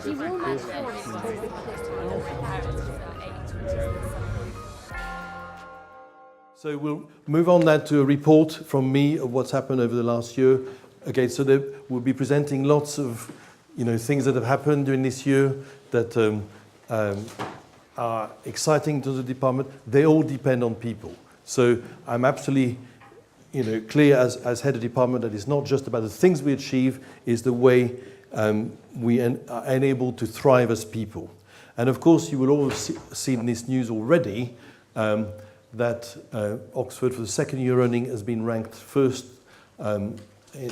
He will not So we'll move on now to a report from me of what's happened over the last year. Okay, so we'll be presenting lots of things that have happened during this year that are exciting to the department. They all depend on people. So I'm absolutely clear as head of department that it's not just about the things we achieve, it's the way we are enabled to thrive as people. And of course, you will all see in this news already that Oxford, for the second year running, has been ranked first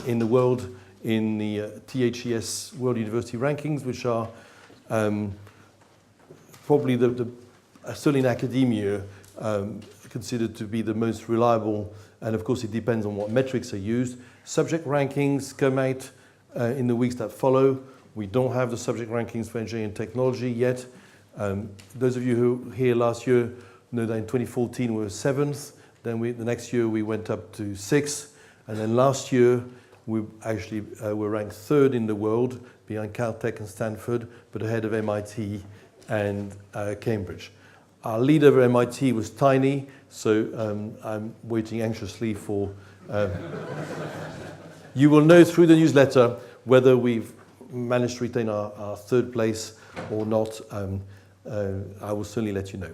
in the world in the THES World University Rankings, which are probably certainly in academia, considered to be the most reliable, and of course it depends on what metrics are used. Subject rankings come out in the weeks that follow. We don't have the subject rankings for engineering and technology yet. Those of you who were here last year know that in 2014 we were 7th, then the next year we went up to 6th, and then last year we actually were ranked 3rd in the world, behind Caltech and Stanford, but ahead of MIT and Cambridge. Our leader of MIT was tiny, so I'm waiting anxiously for... You will know through the newsletter whether we've managed to retain our 3rd place or not. I will certainly let you know.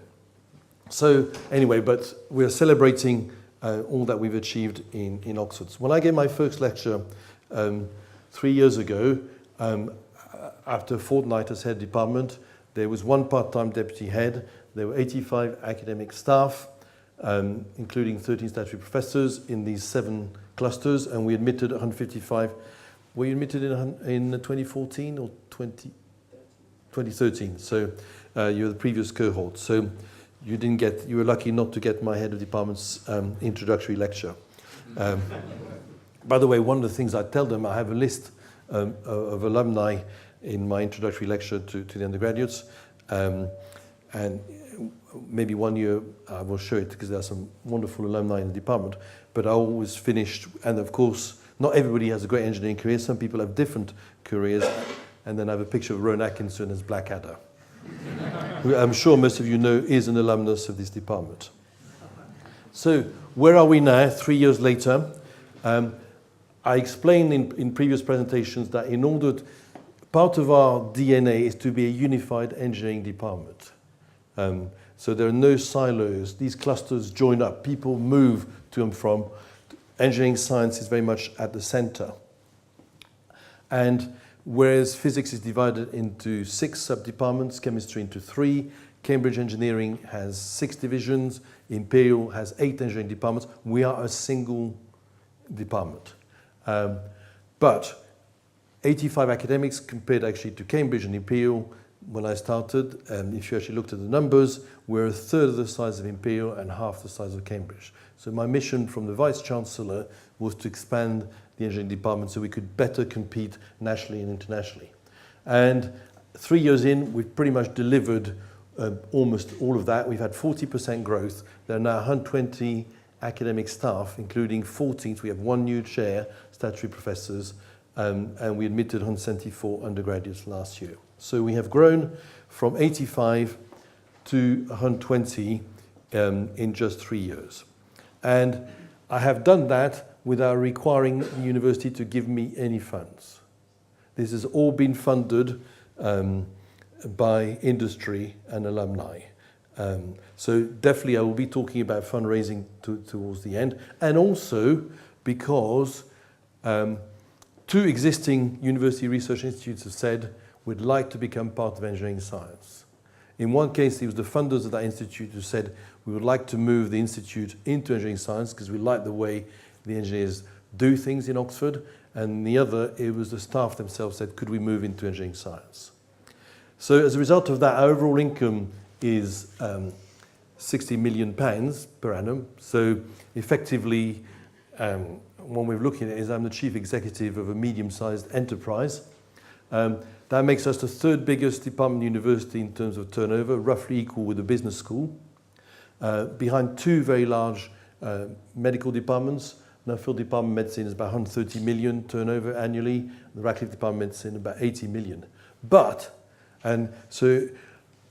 So anyway, but we're celebrating all that we've achieved in Oxford. When I gave my first lecture 3 years ago, after a fortnight as head department, there was one part-time deputy head. There were 85 academic staff, including 13 statutory professors in these 7 clusters, and we admitted 155. Were you admitted in 2014 or 2013? So you're the previous cohort. So you were lucky not to get my head of department's introductory lecture. By the way, one of the things I tell them, I have a list of alumni in my introductory lecture to the undergraduates, and maybe one year I will show it because there are some wonderful alumni in the department, but I always finished, and of course, not everybody has a great engineering career. Some people have different careers, and then I have a picture of Rowan Atkinson as Blackadder, who I'm sure most of you know is an alumnus of this department. So where are we now, 3 years later? I explained in previous presentations that part of our DNA is to be a unified engineering department. So there are no silos. These clusters join up. People move to and from. Engineering science is very much at the center. And whereas physics is divided into 6 sub-departments, chemistry into 3, Cambridge Engineering has 6 divisions, Imperial has 8 engineering departments, we are a single department. But 85 academics compared actually to Cambridge and Imperial when I started, and if you actually looked at the numbers, we're a third of the size of Imperial and half the size of Cambridge. So my mission from the Vice-Chancellor was to expand the engineering department so we could better compete nationally and internationally. And 3 years in, we've pretty much delivered almost all of that. We've had 40% growth. There are now 120 academic staff, including 14, so we have 1 new chair, statutory professors, and we admitted 174 undergraduates last year. So we have grown from 85 to 120 in just 3 years. And I have done that without requiring the university to give me any funds. This has all been funded by industry and alumni. So definitely I will be talking about fundraising towards the end. And also because 2 existing university research institutes have said we'd like to become part of engineering science. In one case, it was the funders of that institute who said we would like to move the institute into engineering science because we like the way the engineers do things in Oxford. And the other, it was the staff themselves said, could we move into engineering science? So as a result of that, our overall income is £60 million per annum. So effectively, one way of looking at it is I'm the chief executive of a medium-sized enterprise. That makes us the 3rd biggest department university in terms of turnover, roughly equal with the business school. Behind 2 very large medical departments. Nuffield Department of Medicine is about 130 million turnover annually. The Radcliffe Department of Medicine about 80 million. And so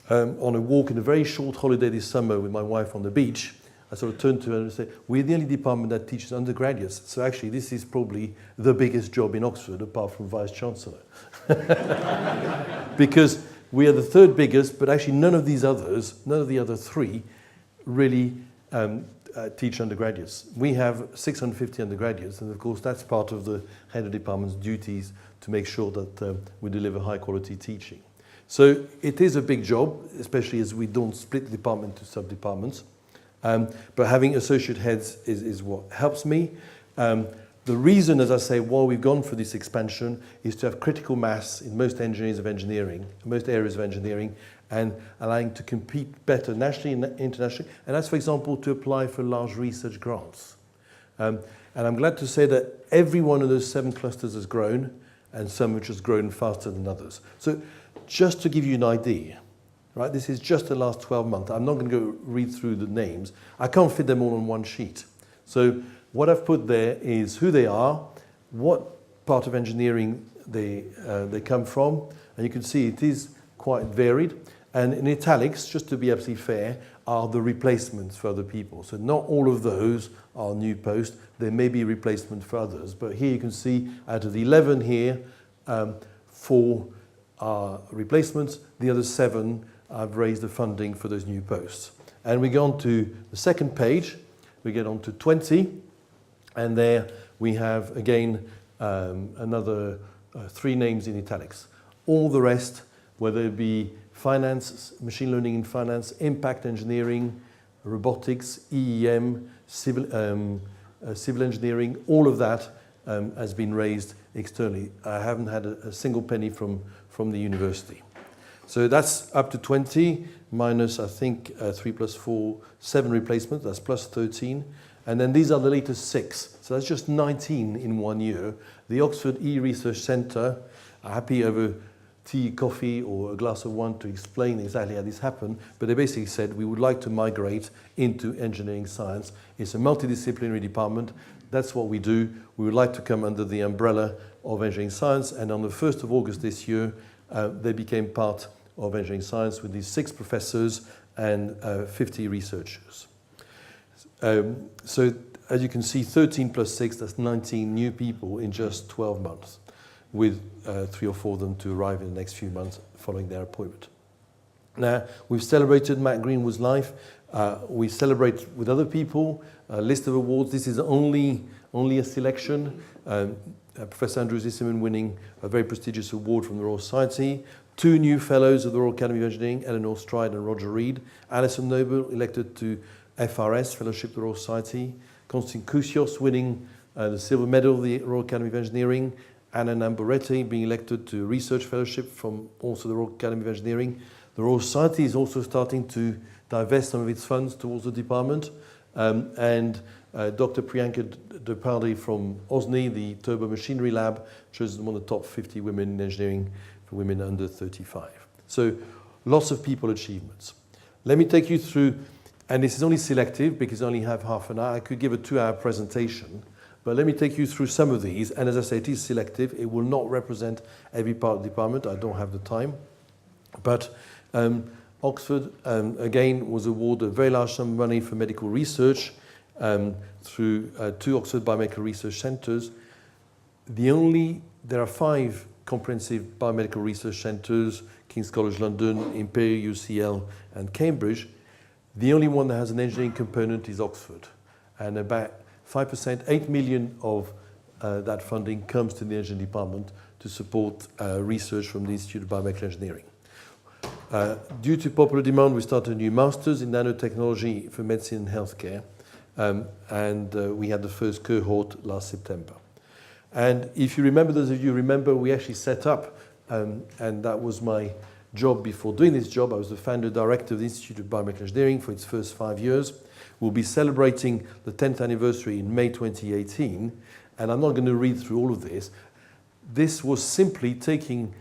on a walk in a very short holiday this summer with my wife on the beach, I sort of turned to her and said, we're the only department that teaches undergraduates. So actually, this is probably the biggest job in Oxford, apart from Vice-Chancellor. Because we are the third biggest, but actually none of the other three, really teach undergraduates. We have 650 undergraduates, and of course that's part of the head of department's duties to make sure that we deliver high-quality teaching. So it is a big job, especially as we don't split the department into sub-departments. But having associate heads is what helps me. The reason, as I say, why we've gone for this expansion is to have critical mass in most areas of engineering, and allowing to compete better nationally and internationally. And that's, for example, to apply for large research grants. And I'm glad to say that every one of those 7 clusters has grown, and some which has grown faster than others. So just to give you an idea, right? This is just the last 12 months. I'm not going to go read through the names. I can't fit them all on one sheet. So what I've put there is who they are, what part of engineering they come from, and you can see it is quite varied. And in italics, just to be absolutely fair, are the replacements for other people. So not all of those are new posts. There may be replacement for others. But here you can see out of the 11 here, 4 are replacements. The other 7 I've raised the funding for those new posts. And we go on to the second page. We get on to 20. And there we have, again, another 3 names in italics. All the rest, whether it be finance, machine learning in finance, impact engineering, robotics, EEM, civil engineering, all of that has been raised externally. I haven't had a single penny from the university. So that's up to 20, minus, I think, 3 plus 4, 7 replacements, that's plus 13. And then these are the latest 6. So that's just 19 in 1 year. The Oxford E-Research Centre are happy over tea, coffee, or a glass of wine to explain exactly how this happened, but they basically said we would like to migrate into engineering science. It's a multidisciplinary department. That's what we do. We would like to come under the umbrella of engineering science, and on the 1st of August this year, they became part of engineering science with these 6 professors and 50 researchers. So as you can see, 13 plus 6, that's 19 new people in just 12 months, with 3 or 4 of them to arrive in the next few months following their appointment. Now, we've celebrated Matt Greenwood's life. We celebrate with other people, a list of awards. This is only a selection. Professor Andrew Zisserman winning a very prestigious award from the Royal Society. 2 new fellows of the Royal Academy of Engineering, Eleanor Stride and Roger Reed. Alison Noble elected to FRS, Fellowship of the Royal Society. Konstantin Kousios winning the Silver Medal of the Royal Academy of Engineering. Anna Namboretti being elected to Research Fellowship from also the Royal Academy of Engineering. The Royal Society is also starting to divest some of its funds towards the department. Dr. Priyanka Dopadi from OSNI, the Turbo Machinery Lab, chosen one of the top 50 women in engineering for women under 35. So lots of people achievements. Let me take you through, and this is only selective because I only have half an hour. I could give a 2-hour presentation, but let me take you through some of these. And as I say, it is selective. It will not represent every part of the department. I don't have the time. But Oxford, again, was awarded a very large sum of money for medical research through 2 Oxford Biomedical Research Centres. There are 5 comprehensive biomedical research centres, King's College London, Imperial, UCL, and Cambridge. The only one that has an engineering component is Oxford. And about 5%, 8 million of that funding comes to the engineering department to support research from the Institute of Biomedical Engineering. Due to popular demand, we started a new master's in nanotechnology for medicine and healthcare. We had the first cohort last September. And if you remember, those of you remember, we actually set up, and that was my job before doing this job. I was the founder director of the Institute of Biomedical Engineering for its first 5 years. We'll be celebrating the 10th anniversary in May 2018, and I'm not going to read through all of this. This was simply taking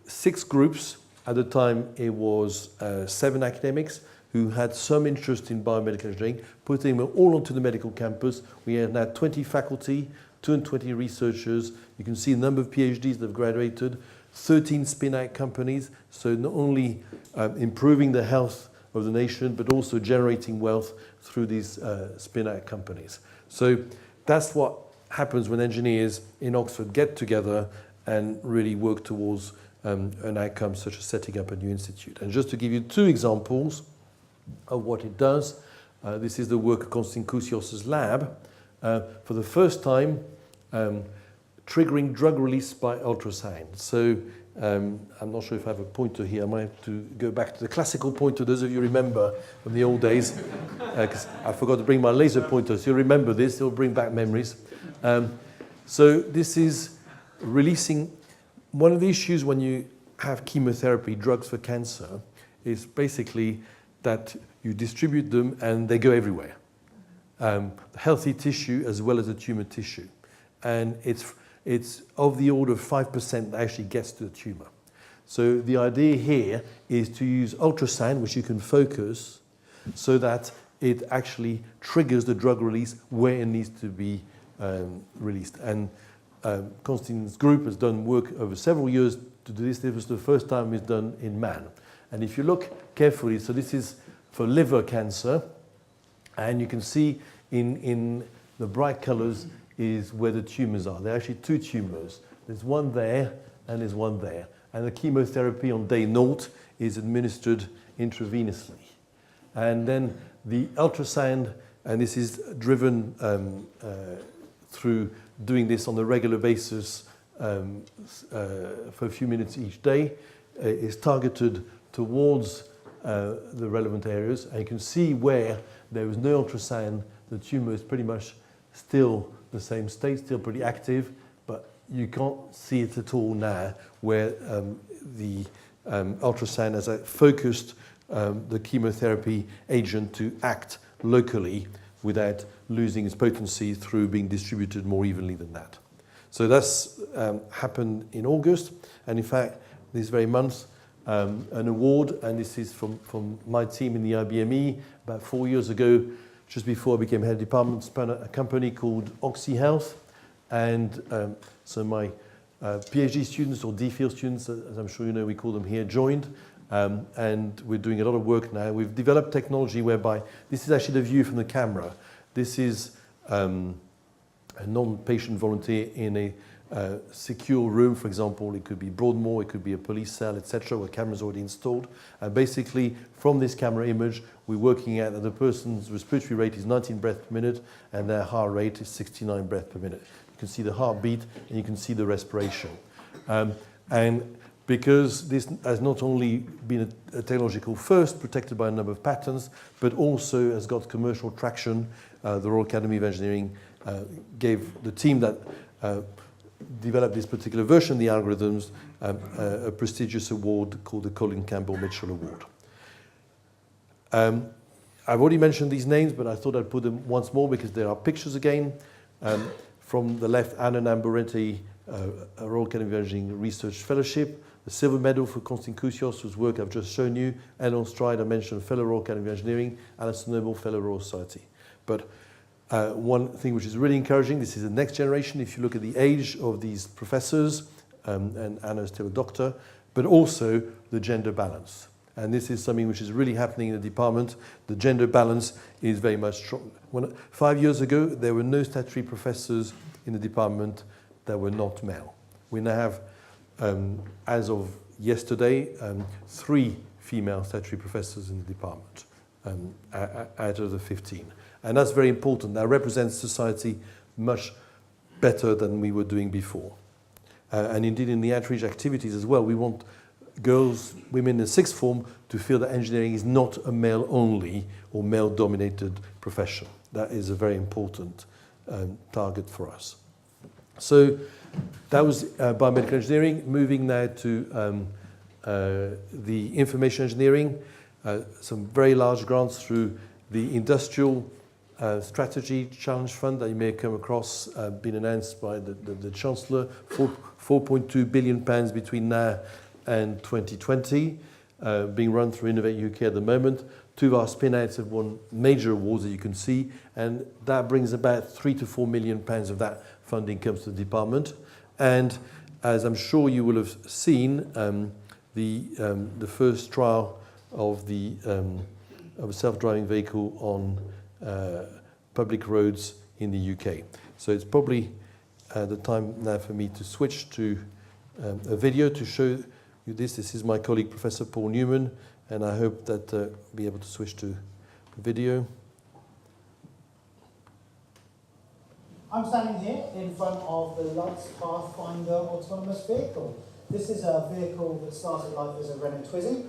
6 groups. At the time, it was 7 academics who had some interest in biomedical engineering, putting them all onto the medical campus. We have now 20 faculty, 220 researchers. You can see the number of PhDs that have graduated, 13 spin-out companies, so not only improving the health of the nation, but also generating wealth through these spin-out companies. So that's what happens when engineers in Oxford get together and really work towards an outcome such as setting up a new institute. And just to give you two examples of what it does, this is the work of Constantin Kousios's lab. For the first time, triggering drug release by ultrasound. So I'm not sure if I have a pointer here. I might have to go back to the classical pointer, those of you remember from the old days, because I forgot to bring my laser pointer. So you'll remember this, it'll bring back memories. So this is releasing, one of the issues when you have chemotherapy, drugs for cancer, is basically that you distribute them and they go everywhere. Healthy tissue as well as the tumor tissue. And it's of the order of 5% that actually gets to the tumor. So the idea here is to use ultrasound, which you can focus, so that it actually triggers the drug release where it needs to be released. And Constantin's group has done work over several years to do this. This was the first time it's done in man. And if you look carefully, so this is for liver cancer, and you can see in the bright colors is where the tumors are. There are actually two tumors. There's one there and there's one there. And the chemotherapy on day 0 is administered intravenously. And then the ultrasound, and this is driven through doing this on a regular basis for a few minutes each day, is targeted towards the relevant areas. And you can see where there is no ultrasound, the tumor is pretty much still the same state, still pretty active, but you can't see it at all now where the ultrasound has focused the chemotherapy agent to act locally without losing its potency through being distributed more evenly than that. So that's happened in August, and in fact, this very month, an award, and this is from my team in the IBME, about 4 years ago, just before I became head of department, spun a company called Oxy Health, and so my PhD students, or DPhil students, as I'm sure you know, we call them here, joined, and we're doing a lot of work now. We've developed technology whereby, this is actually the view from the camera. This is a non-patient volunteer in a secure room, for example. It could be Broadmoor, it could be a police cell, etc., where cameras already installed. And basically, from this camera image, we're working out that the person's respiratory rate is 19 breaths per minute, and their heart rate is 69 breaths per minute. You can see the heartbeat, and you can see the respiration. And because this has not only been a technological first, protected by a number of patents, but also has got commercial traction, the Royal Academy of Engineering gave the team that developed this particular version of the algorithms a prestigious award called the Colin Campbell Mitchell Award. I've already mentioned these names, but I thought I'd put them once more because there are pictures again. From the left, Anna Namborenti, a Royal Academy of Engineering Research Fellowship, the silver medal for Constantin Kousios, whose work I've just shown you, and on Stride I mentioned fellow Royal Academy of Engineering, Alison Noble, fellow Royal Society. But one thing which is really encouraging, this is the next generation. If you look at the age of these professors, and Anna is still a doctor, but also the gender balance. And this is something which is really happening in the department. The gender balance is very much strong. 5 years ago, there were no statutory professors in the department that were not male. We now have, as of yesterday, 3 female statutory professors in the department out of the 15. And that's very important. That represents society much better than we were doing before. And indeed, in the outreach activities as well, we want girls, women in the sixth form to feel that engineering is not a male-only or male-dominated profession. That is a very important target for us. So that was biomedical engineering. Moving now to the information engineering, some very large grants through the Industrial Strategy Challenge Fund that you may have come across, been announced by the Chancellor, £4.2 billion between now and 2020, being run through Innovate UK at the moment. Two of our spin-outs have won major awards that you can see, and that brings about £3 to £4 million of that funding comes to the department. And as I'm sure you will have seen, the first trial of a self-driving vehicle on public roads in the UK. So it's probably the time now for me to switch to a video to show you this. This is my colleague, Professor Paul Newman, and I hope that I'll be able to switch to video. I'm standing here in front of the Lights Pathfinder autonomous vehicle. This is a vehicle that started life as a Renault Twizy,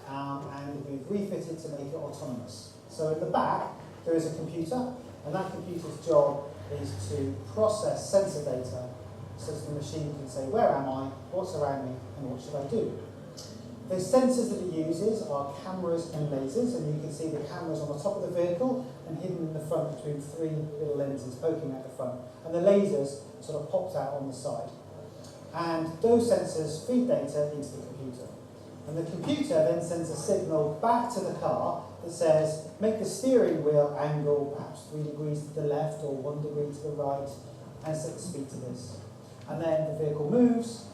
and we've refitted to make it autonomous. So at the back, there is a computer, and that computer's job is to process sensor data so that the machine can say, where am I, what's around me, and what should I do? The sensors that it uses are cameras and lasers, and you can see the cameras on the top of the vehicle and hidden in the front between three little lenses poking out the front. And the lasers sort of popped out on the side. And those sensors feed data into the computer. And the computer then sends a signal back to the car that says, make the steering wheel angle perhaps 3 degrees to the left or 1 degree to the right, and set the speed to this. And then the vehicle moves.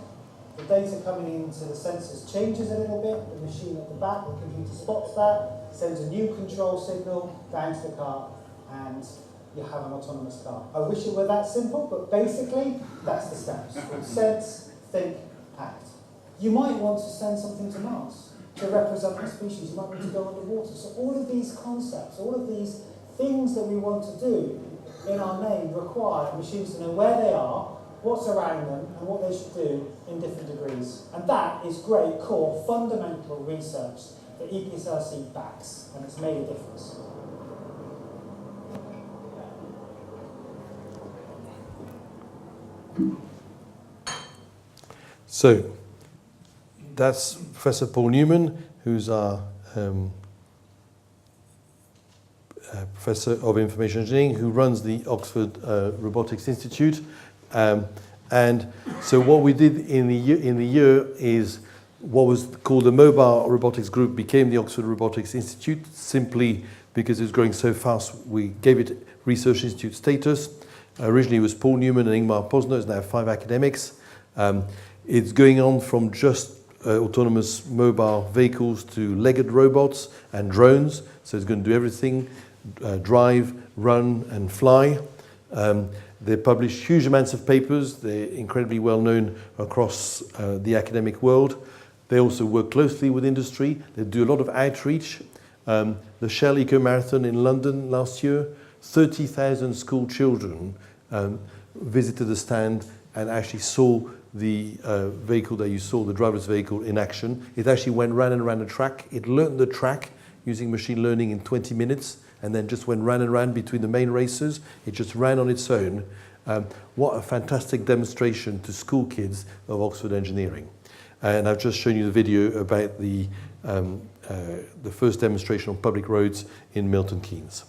The data coming into the sensors changes a little bit. The machine at the back, the computer spots that, sends a new control signal down to the car, and you have an autonomous car. I wish it were that simple, but basically, that's the steps. Sense, think, act. You might want to send something to Mars to represent the species. You might want to go underwater. So all of these concepts, all of these things that we want to do in our name require machines to know where they are, what's around them, and what they should do in different degrees. And that is great, core, fundamental research that EPSRC backs, and it's made a difference. So, that's Professor Paul Newman, who's our Professor of Information Engineering, who runs the Oxford Robotics Institute. And so what we did in the year is what was called the Mobile Robotics Group became the Oxford Robotics Institute, simply because it was growing so fast. We gave it Research Institute status. Originally it was Paul Newman and Ingmar Posner. It's now 5 academics. It's going on from just autonomous mobile vehicles to legged robots and drones. So it's going to do everything, drive, run, and fly. They publish huge amounts of papers. They're incredibly well known across the academic world. They also work closely with industry. They do a lot of outreach. The Shell Eco Marathon in London last year, 30,000 school children visited the stand and actually saw the vehicle that you saw, the driverless vehicle, in action. It actually went round and round the track. It learned the track using machine learning in 20 minutes and then just went round and round between the main races. It just ran on its own. What a fantastic demonstration to school kids of Oxford engineering. And I've just shown you the video about the first demonstration on public roads in Milton Keynes.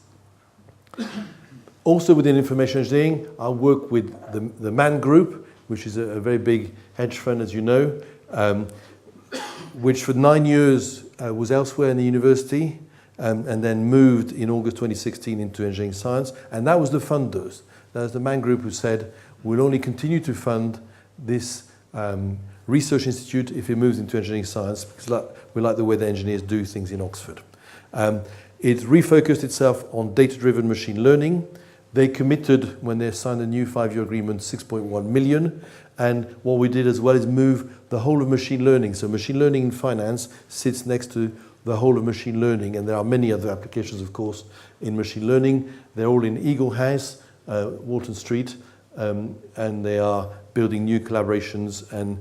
Also within information engineering, I work with the Man Group, which is a very big hedge fund, as you know, which for 9 years was elsewhere in the university, and then moved in August 2016 into engineering science. And that was the funders. That was the Man Group who said, we'll only continue to fund this research institute if it moves into engineering science, because we like the way the engineers do things in Oxford. It refocused itself on data-driven machine learning. They committed, when they signed a new 5-year agreement, 6.1 million. And what we did as well is move the whole of machine learning. So machine learning in finance sits next to the whole of machine learning. And there are many other applications, of course, in machine learning. They're all in Eagle House, Walton Street, and they are building new collaborations and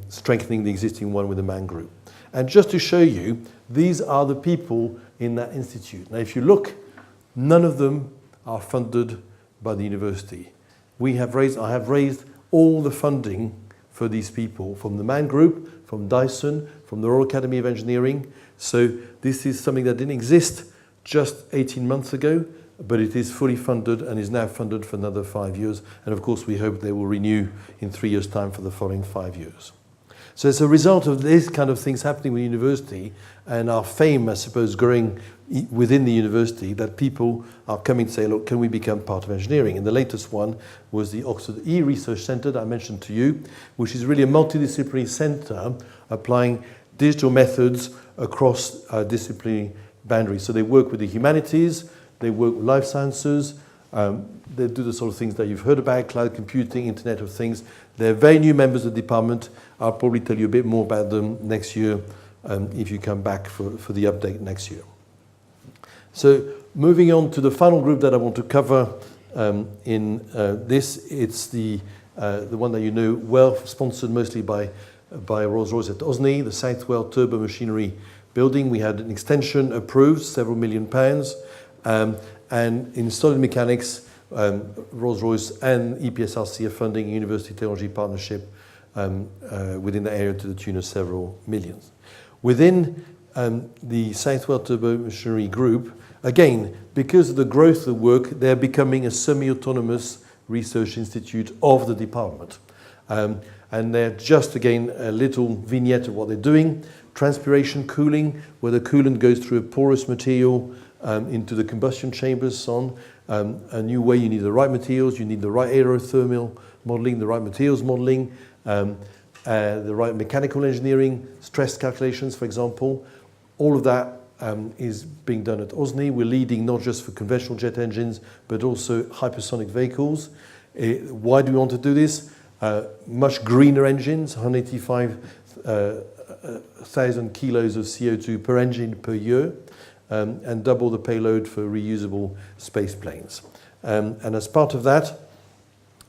strengthening the existing one with the Man Group. And just to show you, these are the people in that institute. Now, if you look, none of them are funded by the university. I have raised all the funding for these people from the Man Group, from Dyson, from the Royal Academy of Engineering. So this is something that didn't exist just 18 months ago, but it is fully funded and is now funded for another 5 years. And of course, we hope they will renew in 3 years' time for the following 5 years. So it's a result of this kind of things happening with university and our fame, I suppose, growing within the university, that people are coming to say, look, can we become part of engineering? And the latest one was the Oxford E-Research Centre that I mentioned to you, which is really a multidisciplinary centre applying digital methods across disciplinary boundaries. So they work with the humanities, they work with life sciences, they do the sort of things that you've heard about, cloud computing, Internet of Things. They're very new members of the department. I'll probably tell you a bit more about them next year if you come back for the update next year. So moving on to the final group that I want to cover in this, it's the one that you know well, sponsored mostly by Rolls-Royce at OSNI, the Southwell Turbo Machinery building. We had an extension approved, several £million, and in solid mechanics, Rolls-Royce and EPSRC are funding a university technology partnership within the area to the tune of several millions. Within the Southwell Turbo Machinery Group, again, because of the growth of the work, they're becoming a semi-autonomous research institute of the department. And they're just, again, a little vignette of what they're doing. Transpiration cooling, where the coolant goes through a porous material into the combustion chambers, so on. A new way, you need the right materials, you need the right aerothermal modeling, the right materials modeling, the right mechanical engineering, stress calculations, for example. All of that is being done at OSNI. We're leading not just for conventional jet engines, but also hypersonic vehicles. Why do we want to do this? Much greener engines, 185,000 kilos of CO2 per engine per year, and double the payload for reusable space planes. And as part of that,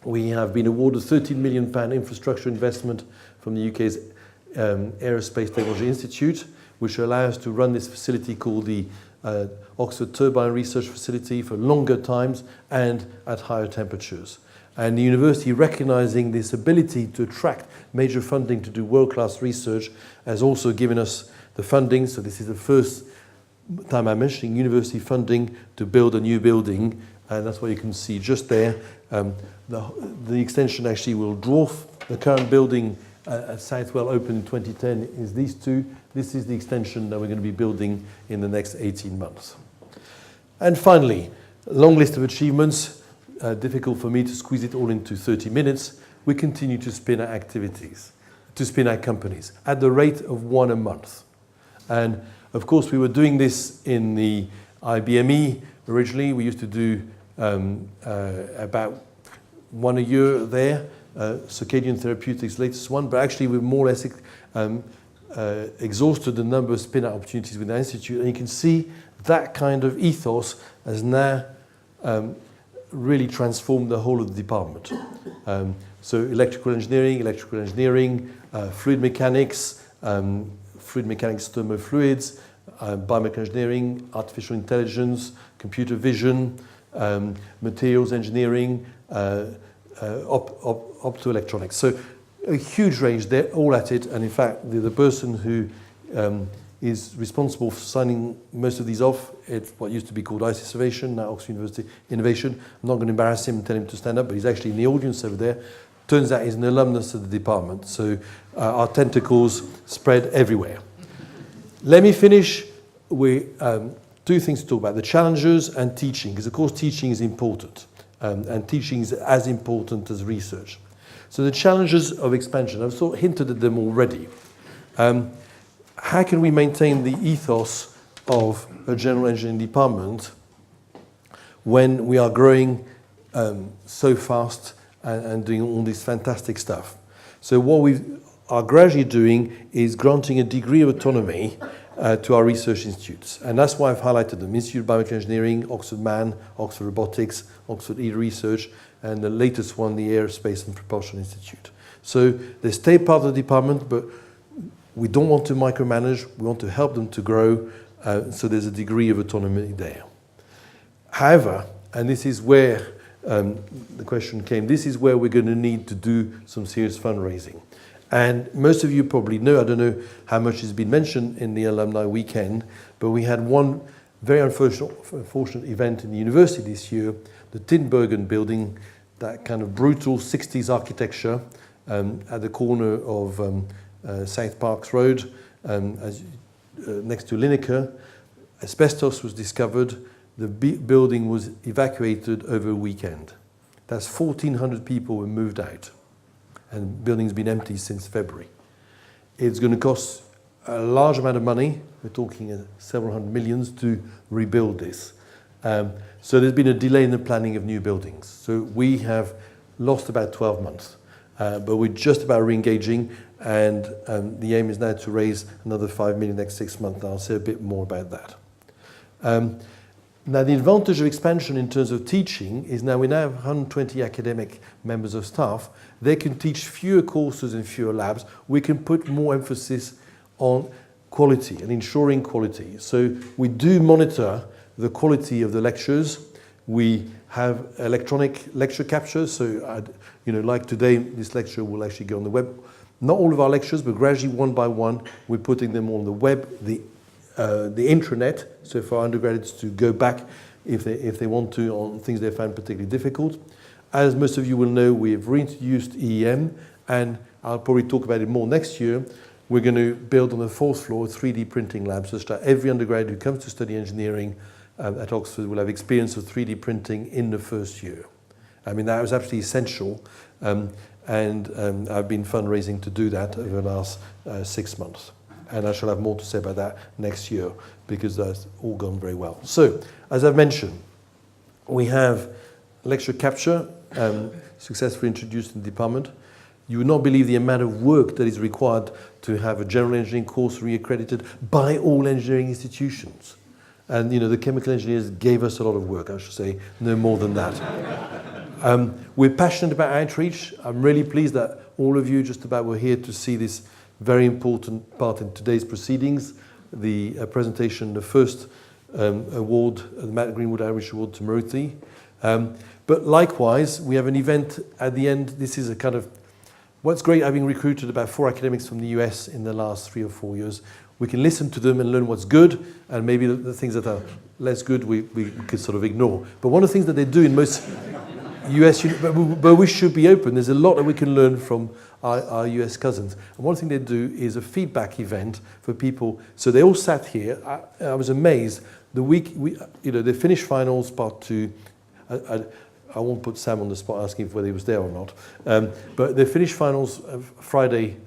we have been awarded £13 million infrastructure investment from the UK's Aerospace Technology Institute, which allows us to run this facility called the Oxford Turbine Research Facility for longer times and at higher temperatures. And the university, recognizing this ability to attract major funding to do world-class research, has also given us the funding. So this is the first time I'm mentioning university funding to build a new building, and that's what you can see just there. The extension actually will dwarf the current building at Southwell, opened in 2010, is these two. This is the extension that we're going to be building in the next 18 months. And finally, long list of achievements. Difficult for me to squeeze it all into 30 minutes. We continue to spin out activities, to spin out companies at the rate of one a month. And of course, we were doing this in the IBME originally. We used to do about one a year there. Circadian Therapeutics, latest one, but actually we've more or less exhausted the number of spin-out opportunities with the Institute. And you can see that kind of ethos has now really transformed the whole of the department. So electrical engineering, fluid mechanics, thermofluids, biomechanical engineering, artificial intelligence, computer vision, materials engineering, optoelectronics. So a huge range, they're all at it. And in fact, the person who is responsible for signing most of these off, it's what used to be called ICIS Innovation, now Oxford University Innovation. I'm not going to embarrass him and tell him to stand up, but he's actually in the audience over there. Turns out he's an alumnus of the department. So our tentacles spread everywhere. Let me finish with two things to talk about, the challenges and teaching, because of course teaching is important. And teaching is as important as research. So the challenges of expansion, I've sort of hinted at them already. How can we maintain the ethos of a general engineering department when we are growing so fast and doing all this fantastic stuff? So what we are gradually doing is granting a degree of autonomy to our research institutes. And that's why I've highlighted them: Institute of Biomedical Engineering, Oxford Man, Oxford Robotics, Oxford E-Research, and the latest one, the Aerospace and Propulsion Institute. So they stay part of the department, but we don't want to micromanage. We want to help them to grow, so there's a degree of autonomy there. However, and this is where the question came, this is where we're going to need to do some serious fundraising. And most of you probably know, I don't know how much has been mentioned in the alumni weekend, but we had one very unfortunate event in the university this year, the Tinbergen building, that kind of brutal 60s architecture at the corner of South Parks Road, next to Lineker. Asbestos was discovered. The building was evacuated over a weekend. That's 1,400 people were moved out, and the building's been empty since February. It's going to cost a large amount of money. We're talking several hundred millions to rebuild this. So there's been a delay in the planning of new buildings. So we have lost about 12 months, but we're just about re-engaging, and the aim is now to raise another 5 million next 6 months. I'll say a bit more about that. Now, the advantage of expansion in terms of teaching is now we now have 120 academic members of staff. They can teach fewer courses in fewer labs. We can put more emphasis on quality and ensuring quality. So we do monitor the quality of the lectures. We have electronic lecture capture. So, like today, this lecture will actually go on the web. Not all of our lectures, but gradually, one by one, we're putting them on the web, the intranet, so for our undergraduates to go back if they want to on things they found particularly difficult. As most of you will know, we have reintroduced EEM, and I'll probably talk about it more next year. We're going to build on the 4th floor a 3D printing lab, such that every undergraduate who comes to study engineering at Oxford will have experience of 3D printing in the first year. I mean, that was absolutely essential, and I've been fundraising to do that over the last 6 months. And I shall have more to say about that next year, because that's all gone very well. So, as I've mentioned, we have lecture capture successfully introduced in the department. You would not believe the amount of work that is required to have a general engineering course re-accredited by all engineering institutions. And the chemical engineers gave us a lot of work, I should say, no more than that. We're passionate about outreach. I'm really pleased that all of you just about were here to see this very important part in today's proceedings, the presentation, the first award, the Matt Greenwood Irish Award to Maruti. But likewise, we have an event at the end. This is a kind of, what's great, having recruited about 4 academics from the US in the last 3 or 4 years, we can listen to them and learn what's good, and maybe the things that are less good we could sort of ignore. But one of the things that they do in most US, but we should be open. There's a lot that we can learn from our US cousins. And one thing they do is a feedback event for people. So they all sat here. I was amazed. The week, they finished finals, part 2. I won't put Sam on the spot asking whether he was there or not. But they finished finals Friday,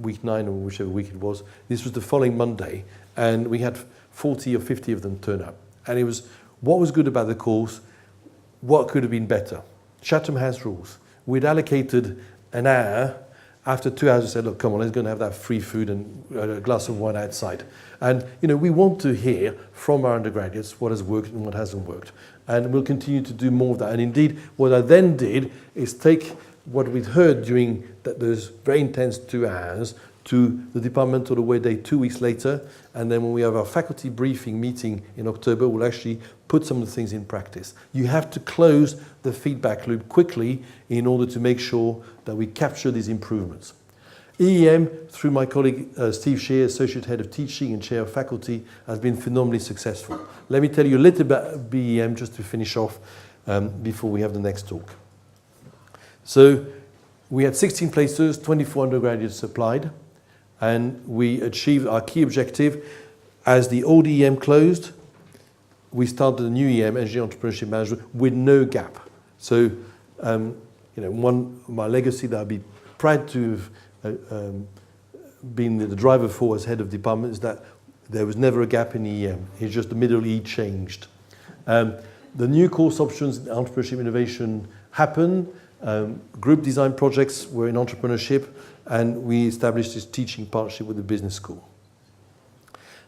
week 9, or whichever week it was. This was the following Monday. And we had 40 or 50 of them turn up. And it was, what was good about the course? What could have been better? Chatham House rules. We'd allocated an hour. After 2 hours, we said, look, come on, let's go and have that free food and a glass of wine outside. And, we want to hear from our undergraduates what has worked and what hasn't worked. And we'll continue to do more of that. And indeed, what I then did is take what we'd heard during those very intense 2 hours to the departmental away day 2 weeks later. And then when we have our faculty briefing meeting in October, we'll actually put some of the things in practice. You have to close the feedback loop quickly in order to make sure that we capture these improvements. EEM, through my colleague Steve Shear, Associate Head of Teaching and Chair of Faculty, has been phenomenally successful. Let me tell you a little bit about BEM just to finish off before we have the next talk. So we had 16 places, 24 undergraduates applied, and we achieved our key objective. As the old EM closed, we started a new EM, Engineering Entrepreneurship Management, with no gap. So, my legacy that I'd be proud to have been the driver for as head of department is that there was never a gap in EM. It's just the middle E changed. The new course options in entrepreneurship innovation happened. Group design projects were in entrepreneurship, and we established this teaching partnership with the business school.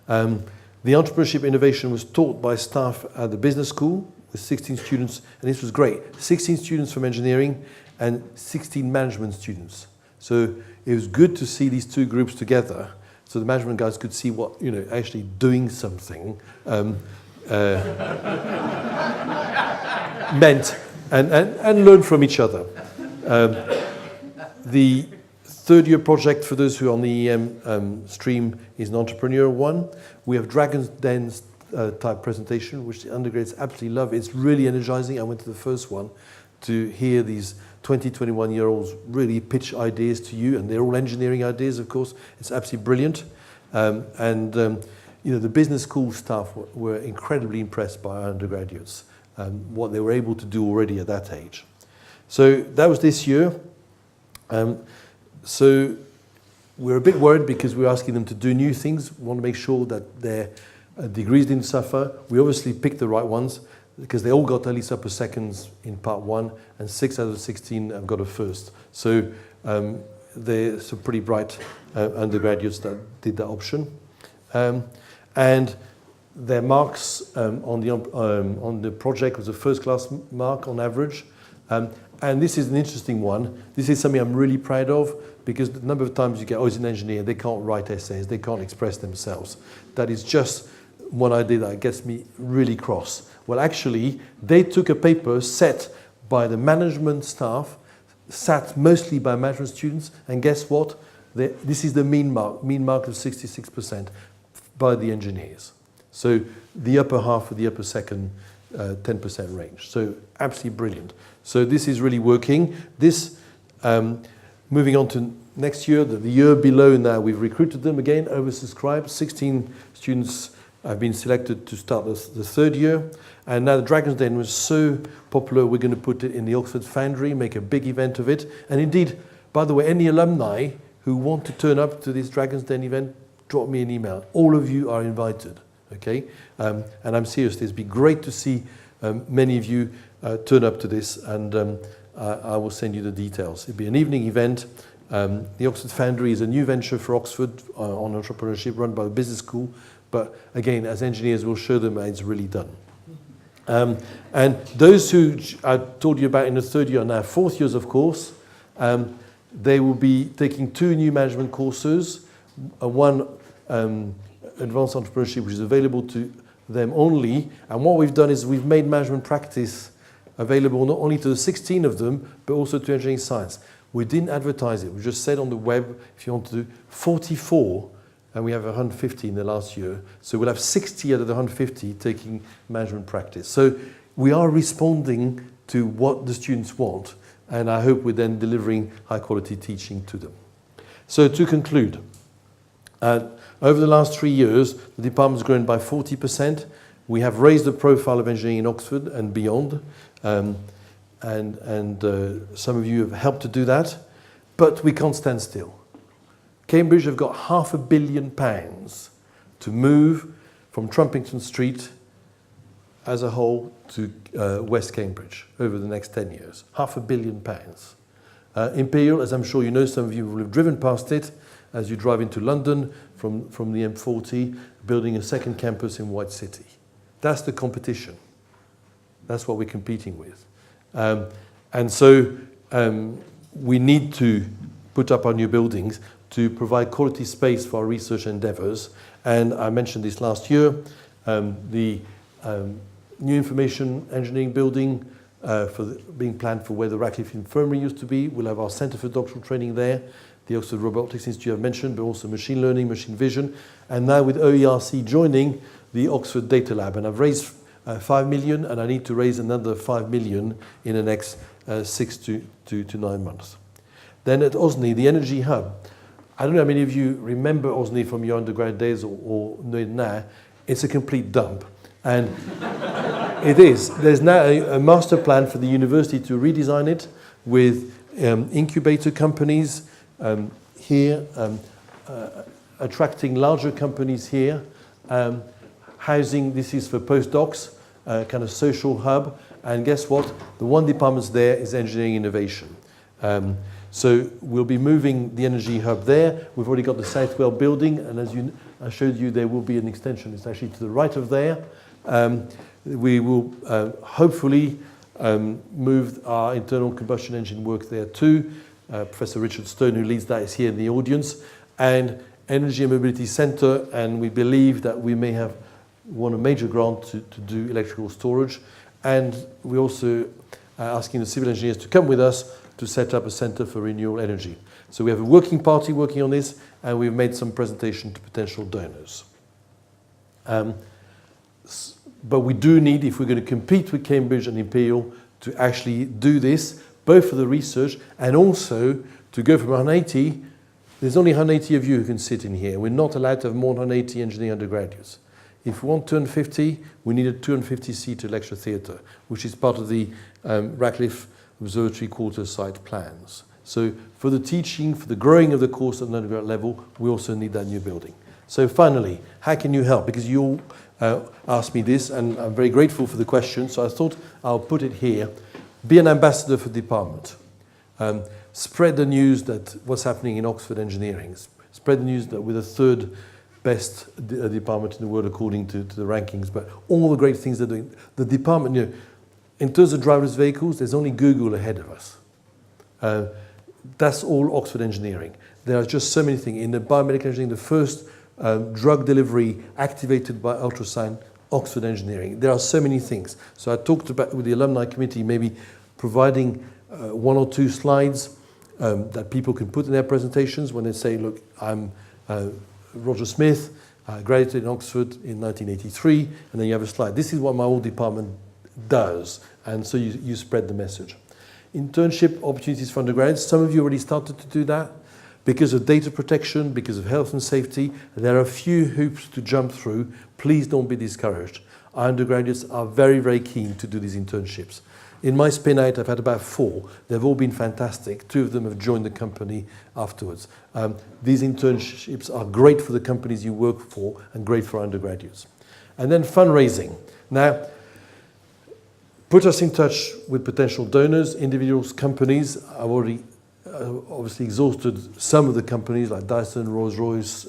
The entrepreneurship innovation was taught by staff at the business school with 16 students, and this was great. 16 students from engineering and 16 management students. So it was good to see these two groups together, so the management guys could see what, actually doing something meant, and learn from each other. The third-year project for those who are on the EM stream is an entrepreneurial one. We have Dragon's Den type presentation, which the undergrads absolutely love. It's really energizing. I went to the first one to hear these 20, 21-year-olds really pitch ideas to you, and they're all engineering ideas, of course. It's absolutely brilliant. You know, the business school staff were incredibly impressed by our undergraduates, what they were able to do already at that age. So that was this year. So we're a bit worried because we're asking them to do new things. We want to make sure that their degrees didn't suffer. We obviously picked the right ones because they all got at least upper seconds in part 1, and 6 out of 16 have got a first. So they're some pretty bright undergraduates that did that option. And their marks on the project was a first-class mark on average. And this is an interesting one. This is something I'm really proud of, because the number of times you get, oh, he's an engineer, they can't write essays, they can't express themselves. That is just one idea that gets me really cross. Well, actually, they took a paper set by the management staff, sat mostly by management students, and guess what? This is the mean mark of 66% by the engineers. So the upper half of the upper second 10% range. So absolutely brilliant. So this is really working. This, moving on to next year, the year below now, we've recruited them again, oversubscribed. 16 students have been selected to start the third year. And now the Dragon's Den was so popular, we're going to put it in the Oxford Foundry, make a big event of it. And indeed, by the way, any alumni who want to turn up to this Dragon's Den event, drop me an email. All of you are invited, okay? And I'm serious, it'd be great to see many of you turn up to this, and I will send you the details. It'll be an evening event. The Oxford Foundry is a new venture for Oxford on entrepreneurship, run by the business school. But again, as engineers, we'll show them how it's really done. And those who I told you about in the third year are now fourth years, of course. They will be taking 2 new management courses, one advanced entrepreneurship, which is available to them only. And what we've done is we've made management practice available not only to the 16 of them, but also to engineering science. We didn't advertise it. We just said on the web, if you want to do 44, and we have 150 in the last year. So we'll have 60 out of the 150 taking management practice. So we are responding to what the students want, and I hope we're then delivering high quality teaching to them. So to conclude, over the last 3 years, the department has grown by 40%. We have raised the profile of engineering in Oxford and beyond, and some of you have helped to do that, but we can't stand still. Cambridge have got £500 million to move from Trumpington Street as a whole to West Cambridge over the next 10 years. £500 million. Imperial, as I'm sure you know, some of you will have driven past it as you drive into London from the M40, building a second campus in White City. That's the competition. That's what we're competing with. And so we need to put up our new buildings to provide quality space for our research endeavours. And I mentioned this last year, the new information engineering building being planned for where the Radcliffe Infirmary used to be. We'll have our Centre for Doctoral Training there, the Oxford Robotics Institute I've mentioned, but also machine learning, machine vision. And now with OERC joining, the Oxford Data Lab. And I've raised 5 million, and I need to raise another 5 million in the next 6 to 9 months. Then at OSNI, the Energy Hub. I don't know how many of you remember OSNI from your undergrad days or know it now. It's a complete dump. And it is. There's now a master plan for the university to redesign it with incubator companies here, attracting larger companies here, housing, this is for postdocs, kind of social hub. And guess what? The one department there is engineering innovation. So we'll be moving the energy hub there. We've already got the Southwell building, and as I showed you, there will be an extension. It's actually to the right of there. We will hopefully move our internal combustion engine work there too. Professor Richard Stone, who leads that, is here in the audience. And Energy and Mobility Centre, and we believe that we may have won a major grant to do electrical storage. And we're also asking the civil engineers to come with us to set up a centre for renewable energy. So we have a working party working on this, and we've made some presentation to potential donors. But we do need, if we're going to compete with Cambridge and Imperial, to actually do this, both for the research and also to go from 180. There's only 180 of you who can sit in here. We're not allowed to have more than 180 engineering undergraduates. If we want 250, we need a 250-seater lecture theatre, which is part of the Ratcliffe Observatory quarter site plans. So for the teaching, for the growing of the course at an undergraduate level, we also need that new building. So finally, how can you help? Because you all asked me this, and I'm very grateful for the question, so I thought I'll put it here. Be an ambassador for the department. Spread the news that what's happening in Oxford engineering. Spread the news that we're the third best department in the world according to the rankings, but all the great things they're doing. The department, you know, in terms of driverless vehicles, there's only Google ahead of us. That's all Oxford engineering. There are just so many things. In the biomedical engineering, the first drug delivery activated by ultrasound, Oxford engineering. There are so many things. So I talked about with the alumni committee maybe providing 1 or 2 slides that people can put in their presentations when they say, look, I'm Roger Smith, I graduated in Oxford in 1983, and then you have a slide. This is what my whole department does, and so you spread the message. Internship opportunities for undergraduates, some of you already started to do that. Because of data protection, because of health and safety, there are a few hoops to jump through. Please don't be discouraged. Our undergraduates are very, very keen to do these internships. In my spin out, I've had about 4. They've all been fantastic. 2 of them have joined the company afterwards. These internships are great for the companies you work for and great for undergraduates. And then fundraising. Now, put us in touch with potential donors, individuals, companies. I've already obviously exhausted some of the companies like Dyson, Rolls-Royce,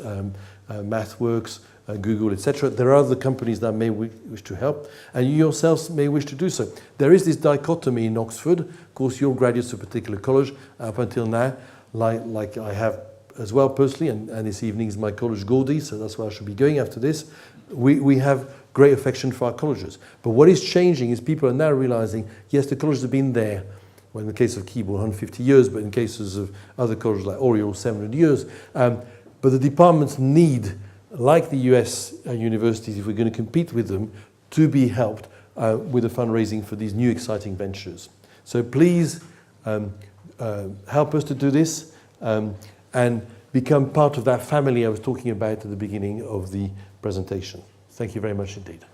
MathWorks, Google, etc. There are other companies that may wish to help, and you yourselves may wish to do so. There is this dichotomy in Oxford. Of course, you're graduates of a particular college up until now, like I have as well personally, and this evening is my college Gordy, so that's where I should be going after this. We have great affection for our colleges. But what is changing is people are now realizing, yes, the colleges have been there. Well, in the case of Keble, 150 years, but in cases of other colleges like Oriel, 700 years. But the departments need, like the US universities, if we're going to compete with them, to be helped with the fundraising for these new exciting ventures. So please help us to do this and become part of that family I was talking about at the beginning of the presentation. Thank you very much indeed.